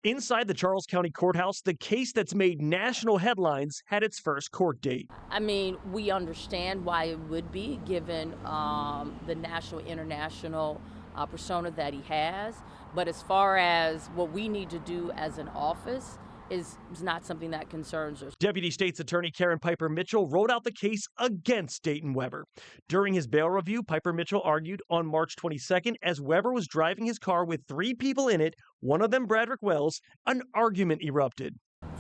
Inside the Charles County Courthouse, the case that's made national headlines had its first court date. I mean, we understand why it would be given the national, international persona that he has. But as far as what we need to do as an office is not something that concerns us. Deputy State's Attorney Karen Piper Mitchell wrote out the case against Dayton Weber. During his bail review, Piper Mitchell argued on March 22nd, as Weber was driving his car with 3 people in it, one of them Bradrick Wells, an argument erupted.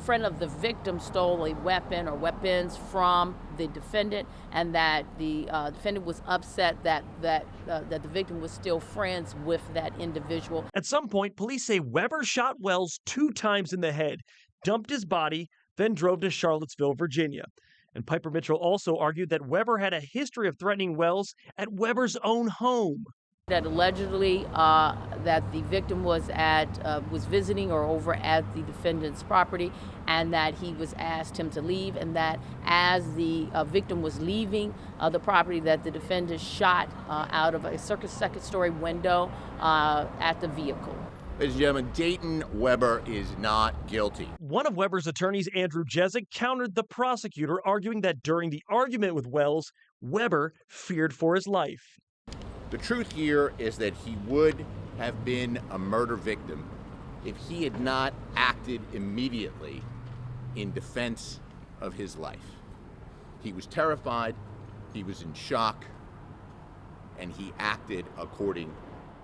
Friend of the victim stole a weapon or weapons from the defendant, and that the defendant was upset that the victim was still friends with that individual. At some point, police say Weber shot Wells 2 times in the head, dumped his body, then drove to Charlottesville, Virginia. And Piper Mitchell also argued that Weber had a history of threatening Wells at Weber's own home. That allegedly that the victim was visiting or over at the defendant's property, and that he was asked him to leave, and that as the victim was leaving the property, that the defendant shot out of a second-story window at the vehicle. Ladies and gentlemen, Dayton Weber is not guilty. One of Weber's attorneys, Andrew Jezik, countered the prosecutor, arguing that during the argument with Wells, Weber feared for his life. The truth here is that he would have been a murder victim if he had not acted immediately in defense of his life. He was terrified, he was in shock, and he acted accordingly.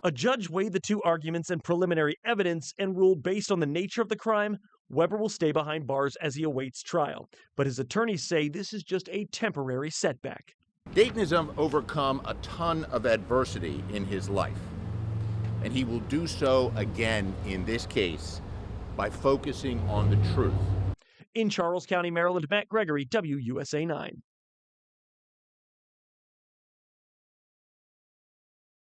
A judge weighed the 2 arguments and preliminary evidence and ruled, based on the nature of the crime, Weber will stay behind bars as he awaits trial. But his attorneys say this is just a temporary setback. Dayton has overcome a ton of adversity in his life, and he will do so again in this case by focusing on the truth. In Charles County, Maryland, Matt Gregory, WUSA 9.